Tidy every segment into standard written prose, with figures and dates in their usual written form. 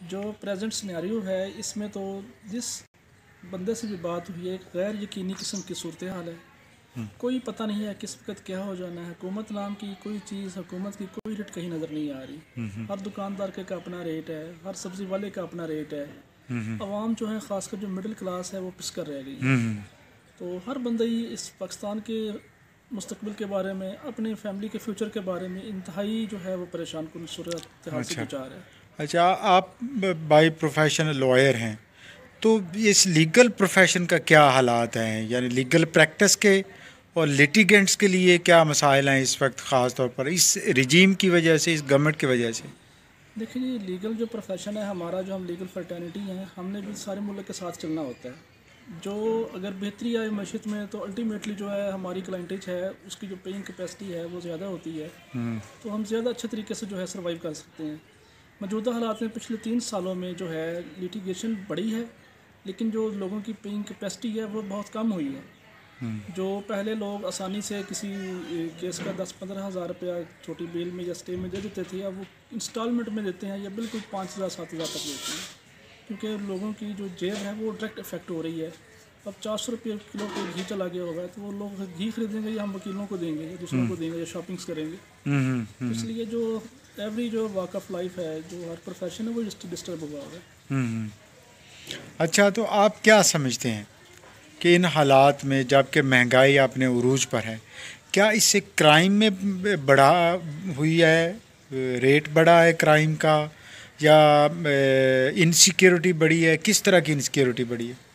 جو present scenario ہے اس میں تو جس بندے سے بھی بات ہوئی ہے ایک غیر یقینی قسم کی صورتحال ہے. کوئی پتہ نہیں ہے کس وقت کیا ہو جانا ہے. حکومت نام کی کوئی چیز، حکومت کی کوئی ریٹ کہیں نظر نہیں آ رہی. ہر دکاندار کا اپنا ریٹ ہے، ہر سبزی والے کا اپنا ریٹ ہے. عوام جو ہے خاص کر جو مڈل کلاس ہے وہ پس کر رہ گئی ہے. تو ہر بندہ ہی اس پاکستان کے مستقبل کے بارے میں، اپنی فیملی کے فیوچر کے بارے میں انتہائی جو ہے وہ پریشان کن صورتحال سے گزار ہے. اچھا، آپ بائی پروفیشن لائر ہیں، تو اس لیگل پروفیشن کا کیا حالات ہیں؟ یعنی لیگل پریکٹس کے اور لیٹیگنٹس کے لیے کیا مسائل ہیں اس وقت، خاص طور پر اس رجیم کی وجہ سے، اس گورنمنٹ کی وجہ سے؟ دیکھیں جی، لیگل جو پروفیشن ہے ہمارا، جو ہم لیگل فرٹرنیٹی ہیں، ہم نے بھی سارے ملک کے ساتھ چلنا ہوتا ہے. جو اگر بہتری آئے معیشت میں تو الٹیمیٹلی جو ہے ہماری کلائنٹیج ہے اس کی جو پیئنگ کیپیسٹی ہے وہ زیادہ ہوتی ہے، تو ہم زیادہ اچھے طریقے سے جو ہے سروائیو کر سکتے ہیں. موجودہ حالات میں پچھلے 3 سالوں میں جو ہے لیٹیگیشن بڑھی ہے، لیکن جو لوگوں کی پیئنگ کیپیسٹی ہے وہ بہت کم ہوئی ہے. جو پہلے لوگ آسانی سے کسی کیس کا 10-15 ہزار روپیہ چھوٹی بیل میں یا اسٹے میں دے دیتے تھے، اب وہ انسٹالمنٹ میں دیتے ہیں یا بالکل 5,000-7,000 تک دیتے ہیں، کیونکہ لوگوں کی جو جیب ہے وہ ڈائریکٹ افیکٹ ہو رہی ہے. اب 400 روپے کلو کو گھی چلا گیا ہوگا تو وہ لوگ گھی خریدیں گے یا ہم وکیلوں کو دیں گے یا دوسروں کو دیں گے یا شاپنگس کریں گے. اس لیے جو ایوری جو واک آف لائف ہے، جو ہر پروفیشن ہے وہ ڈسٹرب ہوا ہے. اچھا، تو آپ کیا سمجھتے ہیں کہ ان حالات میں جب کہ مہنگائی اپنے عروج پر ہے، کیا اس سے کرائم میں بڑھا ہوئی ہے، ریٹ بڑھا ہے کرائم کا، یا انسیکیورٹی بڑھی ہے؟ کس طرح کی انسیکیورٹی بڑھی ہے؟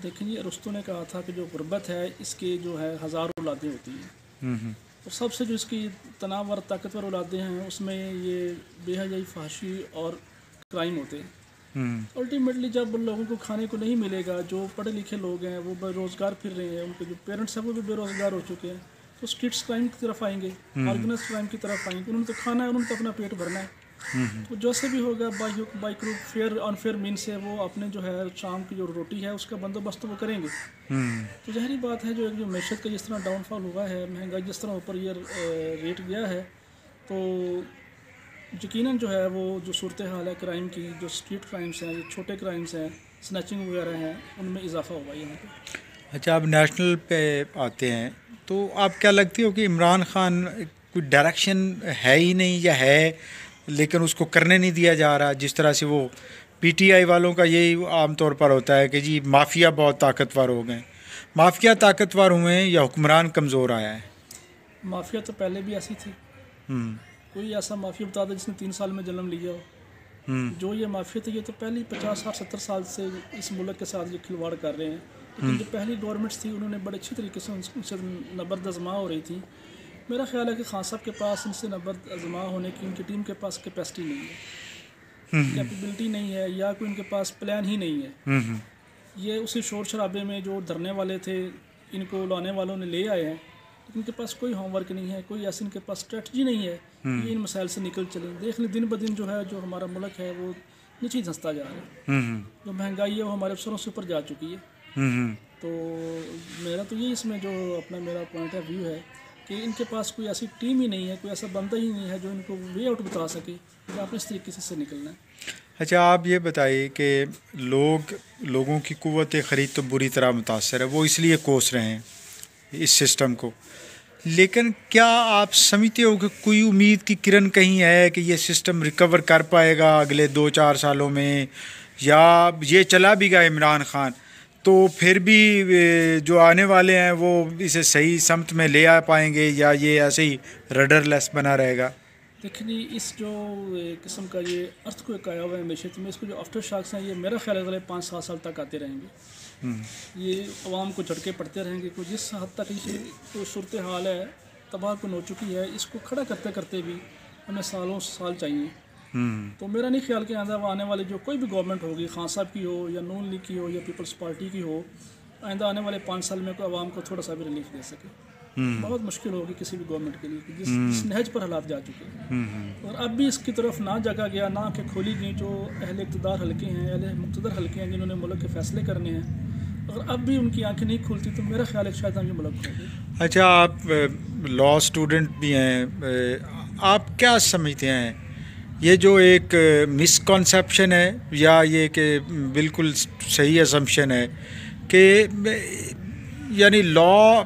دیکھیں جی، ارسطو نے کہا تھا کہ جو غربت ہے اس کے جو ہے ہزاروں اولادیں ہوتی ہیں، اور سب سے جو اس کی تناور طاقتور اولادیں ہیں اس میں یہ بے حیائی، فحاشی اور کرائم ہوتے ہیں. الٹیمیٹلی جب لوگوں کو کھانے کو نہیں ملے گا، جو پڑھے لکھے لوگ ہیں وہ بے روزگار پھر رہے ہیں، ان کے جو پیرنٹس ہیں وہ بھی بے روزگار ہو چکے ہیں، تو اسٹریٹس کرائم کی طرف آئیں گے، آرگنائز کرائم کی طرف آئیں گے. انہوں نے تو کھانا ہے، انہوں نے تو اپنا پیٹ بھرنا ہے. تو جیسے بھی ہوگا بائی کروپ فیئر انفیئر مین سے وہ اپنے جو ہے شام کی جو روٹی ہے اس کا بندوبست وہ کریں گے. تو ظاہری بات ہے جو معیشت کا جس طرح ڈاؤن فال ہوا ہے، مہنگائی جس طرح اوپر یہ ریٹ گیا ہے، تو یقیناً جو ہے وہ جو صورتحال ہے کرائم کی، جو اسٹریٹ کرائمس ہیں، جو چھوٹے کرائمس ہیں، سنیچنگ وغیرہ ہیں، ان میں اضافہ ہوا یہاں پہ. اچھا، اب نیشنل پہ آتے ہیں، تو آپ کیا لگتی ہو کہ عمران خان کوئی ڈائریکشن ہے ہی نہیں، یا ہے لیکن اس کو کرنے نہیں دیا جا رہا؟ جس طرح سے وہ پی ٹی آئی والوں کا یہی عام طور پر ہوتا ہے کہ جی مافیا بہت طاقتور ہو گئے. مافیا طاقتور ہوئے ہیں یا حکمران کمزور آیا ہے؟ مافیا تو پہلے بھی ایسی تھی. کوئی ایسا مافیا بتا دے جس نے 3 سال میں جنم لیا ہو. جو یہ مافیا تھی یہ تو پہلی 50-60-70 سال سے اس ملک کے ساتھ یہ کھلواڑ کر رہے ہیں. لیکن جو پہلی گورنمنٹس تھی انہوں نے بڑے اچھی طریقے سے ان سے نبرد آزما ہو رہی تھی. میرا خیال ہے کہ خان صاحب کے پاس ان سے نبرد آزما ہونے کی ان کی ٹیم کے پاس کیپیسٹی نہیں ہے، کیپیبلٹی نہیں ہے، یا کوئی ان کے پاس پلان ہی نہیں ہے. یہ اسی شور شرابے میں جو دھرنے والے تھے ان کو لانے والوں نے لے آئے ہیں، لیکن ان کے پاس کوئی ہوم ورک نہیں ہے، کوئی ایسی ان کے پاس اسٹریٹجی نہیں ہے کہ ان مسائل سے نکل چلیں. دیکھ لیں دن بدن جو ہے جو ہمارا ملک ہے وہ نیچے دھنستا جا رہا ہے. جو مہنگائی ہے وہ ہمارے افسروں سے اوپر جا چکی ہے. تو میرا تو یہ اس میں جو اپنا میرا پوائنٹ آف ویو ہے کہ ان کے پاس کوئی ایسی ٹیم ہی نہیں ہے، کوئی ایسا بندہ ہی نہیں ہے جو ان کو وے آؤٹ بتا سکے کہ آپ اس طریقے سے اس سے نکلنا ہے. اچھا، آپ یہ بتائیے کہ لوگوں کی قوت خرید تو بری طرح متاثر ہے، وہ اس لیے کوس رہے ہیں اس سسٹم کو، لیکن کیا آپ سمجھتے ہو کہ کوئی امید کی کرن کہیں ہے کہ یہ سسٹم ریکور کر پائے گا اگلے 2-4 سالوں میں؟ یا یہ چلا بھی گا عمران خان تو پھر بھی جو آنے والے ہیں وہ اسے صحیح سمت میں لے آ پائیں گے، یا یہ ایسے ہی رڈر لیس بنا رہے گا؟ دیکھیں جی، اس جو قسم کا یہ ارتھ کو آیا ہوا ہے معیشت میں، اس کو جو آفٹر شاکس ہیں یہ میرا خیال ہے 5-7 سال تک آتے رہیں گے. یہ عوام کو جھٹکے پڑتے رہیں گے. کوئی جس حد تک یہ صورتحال ہے تباہ کن ہو چکی ہے، اس کو کھڑا کرتے کرتے بھی ہمیں سال چاہیے. تو میرا نہیں خیال کہ آنے والی جو کوئی بھی گورنمنٹ ہوگی، خان صاحب کی ہو یا نون لیگ کی ہو یا پیپلز پارٹی کی ہو، آئندہ آنے والے 5 سال میں کوئی عوام کو تھوڑا سا بھی ریلیف دے سکے. بہت مشکل ہوگی کسی بھی گورنمنٹ کے لیے جس نہج پر حالات جا چکے ہیں. اور اب بھی اس کی طرف نہ جگہ گیا، نہ کہ کھولی گئی جو اہل اقتدار حلقے ہیں، اہل مقتدر حلقے ہیں جنہوں نے ملک کے فیصلے کرنے ہیں، اگر اب بھی ان کی آنکھیں نہیں کھلتی تو میرا خیال ہے شاید ہم یہ ملک کھو گئے. اچھا، آپ لا اسٹوڈنٹ بھی ہیں، آپ کیا سمجھتے ہیں یہ جو ایک مسکنسیپشن ہے یا یہ کہ بالکل صحیح اسمپشن ہے کہ یعنی لا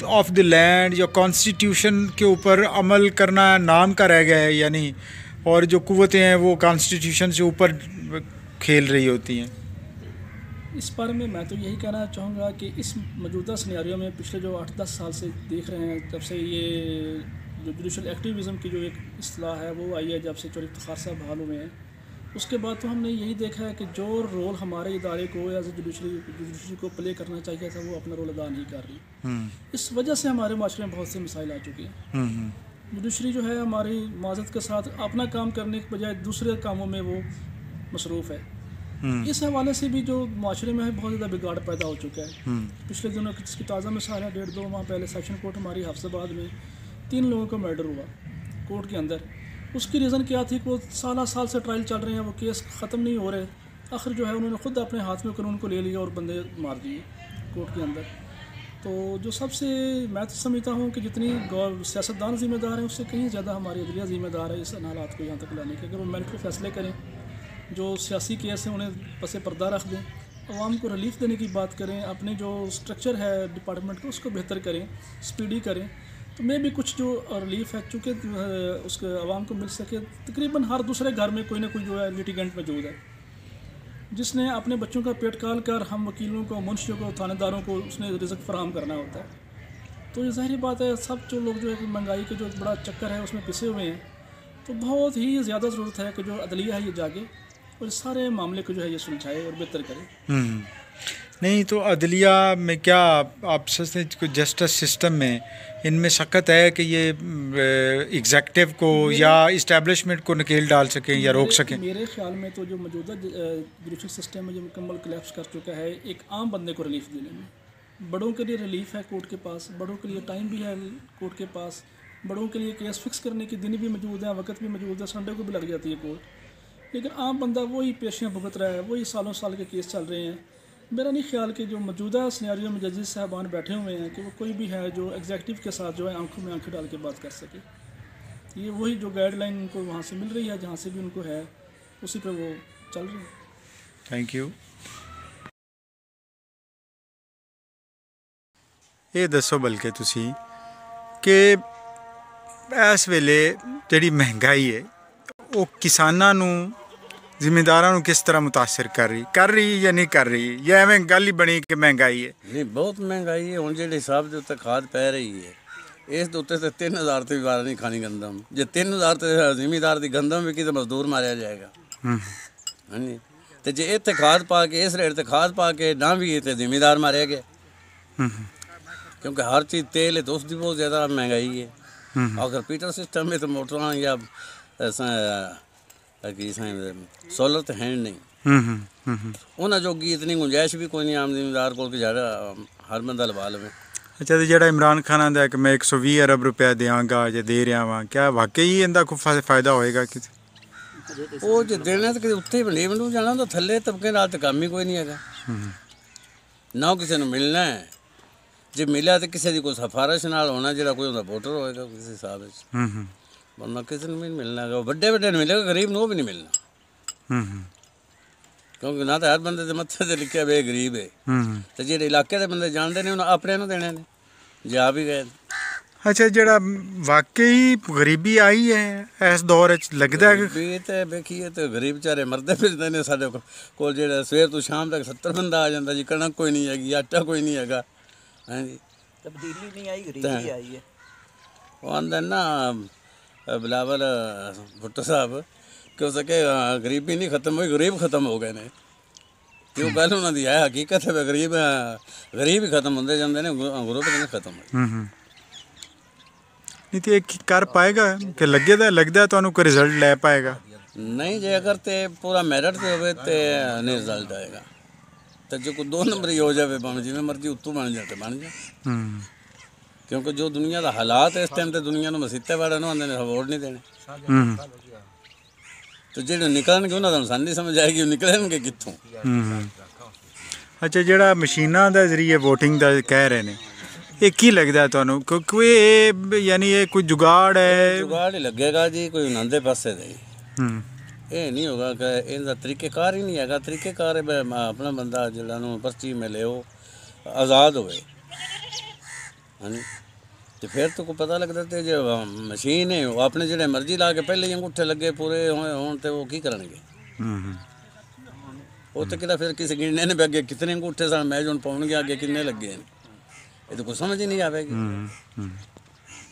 آف دی لینڈ یا کانسٹیٹیوشن کے اوپر عمل کرنا نام کا رہ گیا ہے، یعنی اور جو قوتیں ہیں وہ کانسٹیٹیوشن سے اوپر کھیل رہی ہوتی ہیں؟ اس بارے میں تو یہی کہنا چاہوں گا کہ اس موجودہ سیناریو میں پچھلے جو 8-10 سال سے دیکھ رہے ہیں، جب سے یہ جو جوڈیشل ایکٹیویزم کی جو ایک اصطلاح ہے وہ آئی ہے، جب سے چوہدری افتخار صاحب بحال ہوئے ہیں، اس کے بعد تو ہم نے یہی دیکھا ہے کہ جو رول ہمارے ادارے کو ایز اے جوڈیشری کو پلے کرنا چاہیے تھا وہ اپنا رول ادا نہیں کر رہی۔ اس وجہ سے ہمارے معاشرے میں بہت سے مسائل آ چکے ہیں۔ جوڈیشری جو ہے ہماری معذرت کے ساتھ اپنا کام کرنے کے بجائے دوسرے کاموں میں وہ مصروف ہے۔ اس حوالے سے بھی جو معاشرے میں ہے بہت زیادہ بگاڑ پیدا ہو چکا ہے۔ پچھلے دنوں جس کی تازہ مثال ہے، 1.5-2 ماہ پہلے سیشن کورٹ ہماری حفظ آباد میں 3 لوگوں کا مرڈر ہوا کورٹ کے اندر۔ اس کی ریزن کیا تھی کہ وہ سال سے ٹرائل چل رہے ہیں، وہ کیس ختم نہیں ہو رہے، آخر جو ہے انہوں نے خود اپنے ہاتھ میں قانون کو لے لیا اور بندے مار دیے کورٹ کے اندر۔ تو جو سب سے میں تو سمجھتا ہوں کہ جتنی سیاستدان ذمہ دار ہیں اس سے کہیں زیادہ ہماری عدلیہ ذمہ دار ہے اس حالات کو یہاں تک لانے کے۔ اگر وہ ملٹری فیصلے کریں، جو سیاسی کیس ہیں انہیں پس پردہ رکھ دیں، عوام کو ریلیف دینے کی بات کریں، اپنے جو اسٹرکچر ہے ڈپارٹمنٹ کو اس کو بہتر کریں، اسپیڈی کریں، تو میں بھی کچھ جو ریلیف ہے چونکہ اس کے عوام کو مل سکے۔ تقریباً ہر دوسرے گھر میں کوئی نہ کوئی جو ہے لیٹیگنٹ موجود ہے جس نے اپنے بچوں کا پیٹ کال کر ہم وکیلوں کو، منشیوں کو، تھانے داروں کو اس نے رزق فراہم کرنا ہوتا ہے۔ تو یہ ظاہری بات ہے، سب جو لوگ جو ہے مہنگائی کے جو بڑا چکر ہے اس میں پسے ہوئے ہیں، تو بہت ہی زیادہ ضرورت ہے کہ جو عدلیہ ہے یہ جاگے اور اس سارے معاملے کو جو ہے یہ سلجھائے اور بہتر کرے۔ نہیں تو عدلیہ میں کیا آپ سمجھتے ہیں جسٹس سسٹم میں ان میں سخت ہے کہ یہ ایگزیکٹو کو یا اسٹیبلشمنٹ کو نکیل ڈال سکیں یا روک سکیں؟ میرے خیال میں تو جو موجودہ جوڈیشل سسٹم میں جو مکمل کلیپس کر چکا ہے ایک عام بندے کو ریلیف دینے میں۔ بڑوں کے لیے ریلیف ہے کورٹ کے پاس، بڑوں کے لیے ٹائم بھی ہے کورٹ کے پاس، بڑوں کے لیے کیس فکس کرنے کے دن بھی موجود ہیں، وقت بھی موجود ہے، سنڈے کو بھی لگ جاتی ہے کورٹ، لیکن عام بندہ وہی پیشیاں بھگت رہا ہے، وہی سالوں سال کے کیس چل رہے ہیں۔ میرا نہیں خیال کہ جو موجودہ سیناریو میں ججز صاحبان بیٹھے ہوئے ہیں کہ وہ کوئی بھی ہے جو ایگزیکٹو کے ساتھ جو ہے آنکھوں میں آنکھیں ڈال کے بات کر سکے۔ یہ وہی جو گائیڈ لائن ان کو وہاں سے مل رہی ہے، جہاں سے بھی ان کو ہے، اسی پہ وہ چل رہے ہیں۔ Thank you. یہ دسو بلکہ تسی کہ اس ویلے جڑی مہنگائی ہے وہ کساناں نو، ذمہ داراں نو کس طرح متاثر کر رہی یا نہیں کر رہی، یا ایویں گل ہی بنی کہ مہنگائی ہے؟ نہیں، بہت مہنگائی ہے۔ ہوں جہے حساب کے اتنے کھاد پی رہی ہے اس اتنے تو 3000 تے بھی وار نہیں کھانی گندم۔ جی 3000 تے زمیندار دی گندم وکی تو مزدور ماریا جائے گا۔ ہاں جی، تو جی اتنے کھاد پا کے اس ریٹ تے کھاد پا کے نہ بھی تو زمیندار ماریا گیا، کیونکہ ہر چیز تیل ہے تو اس کی بہت زیادہ مہنگائی ہے۔ اگر پیٹر سسٹم میں تو موٹر یا سولر تو ہے نہیں، انہاں جوگی اتنی گنجائش بھی کوئی نہیں عام زمیندار کو کہ جڑا ہر بندہ لوا لوے۔ اچھا، تو جڑا عمران خان آندا ہے کہ میں 120 ارب روپیہ دیاں گا یا دے رہا ہاں، کیا واقعی اندا کوئی فائدہ ہوئے گا؟ کسی وہ جو دینا تو اتنے بنی بنو جانا تو تھلے طبقے نال تو کام ہی کوئی نہیں ہے، نہ کسی نے ملنا ہے۔ جی ملیا تو کسی کی کوئی سفارش نال ہونا، جہاں کوئی انہوں ووٹر ہوئے گا کسی حساب سے، ورنہ کسی نے بھی نہیں ملنا گا۔ بڑے بڑے نے ملے گا، غریب نے وہ بھی نہیں ملنا، کیونکہ نہ تو ہر بندے کے متھے سے لکھے بے غریب ہے، تو جہے علاقے کے بندے جانتے ہیں انہیں اپنے نوں دینے نے، جی آ بھی گئے۔ اچھا، جڑا واقعی غریبی آئی ہے اس دور لگتا ہے غریبی تو ویکھیے تو غریب بچارے مردے پھرتے ہیں سارے کول، جہاں سویر تو شام تک 70 بندہ آ جاتا جی، کنک کوئی نہیں ہے، آٹا کوئی نہیں ہے، ہاں جی تبدیلی نہیں آئی، غریبی آئی ہے۔ وہ آدھے نا بلاول بھٹو صاحب کہ ہو سکے غریبی نہیں ختم ہوئی، غریب ختم ہو گئے نے، کہ وہ گل انہوں کی ہے، حقیقت ہے غریب ہی ختم ہوتے جاتے ہیں، غربت نہیں ختم ہوئی۔ نہیں تو ایک کر پائے گا کہ لگتا ہے تو کوئی رزلٹ لے پائے گا؟ نہیں، جی اگر تے پورا میرٹ تے ہوئے تے نہیں رزلٹ آئے گا، تو جو کوئی 2 نمبر ہی ہو جائے بھاویں جی مرضی اتوں بن جائے بن جائے، کیونکہ جو دنیا دا حالات ہے اس ٹائم تے دنیا نوں مسیتے والے نوں آندے نے ووٹ نہیں دینے، تو جہاں نکلن گے انہوں نے سن نہیں سمجھ آئے گی نکلن گے کتوں۔ اچھا، جڑا مشیناں دے ذریعے ووٹنگ دا کہہ رہے ہیں، یہ کی لگتا ہے تمہیں؟ کیونکہ یعنی یہ کوئی جگاڑ ہے؟ جگاڑ ہی لگے گا جی، کوئی انہوں دے پاسے دے ਇਹ ਨਹੀਂ ਹੋਗਾ ਕਿ ਇਹਦਾ ਤਰੀਕੇਕਾਰ ਹੀ ਨਹੀਂ ਹੈਗਾ। ਤਰੀਕੇਕਾਰ ਹੈ ਆਪਣਾ ਬੰਦਾ ਜਿਹੜਾ ਨੂੰ ਪਰਚੀ ਮਿਲੇ ਉਹ ਆਜ਼ਾਦ ਹੋਵੇ। ਹਾਂਜੀ, ਤੇ ਫਿਰ ਤੋਂ ਕੋ ਪਤਾ ਲੱਗਦਾ ਤੇ ਜੇ ਮਸ਼ੀਨ ਹੈ ਉਹ ਆਪਣੇ ਜਿਹੜੇ ਮਰਜ਼ੀ ਲਾ ਕੇ ਪਹਿਲੇ ਹੀ ਅੰਗੂਠੇ ਲੱਗੇ ਪੂਰੇ ਹੋਏ ਹੋਣ ਤੇ ਉਹ ਕੀ ਕਰਨਗੇ। ਉਹ ਤਾਂ ਕਿਦਾ ਫਿਰ ਕਿਸੇ ਗਿਣਨੇ ਨੇ ਅੱਗੇ ਕਿਤਨੇ ਅੰਗੂਠੇ ਸਨ ਮੈਚ ਹੁਣ ਪਾਉਣਗੇ ਅੱਗੇ ਕਿੰਨੇ ਲੱਗੇ ਨੇ, ਇਹ ਤਾਂ ਕੋਈ ਸਮਝ ਹੀ ਨਹੀਂ ਆਵੇਗੀ।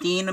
3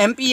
MP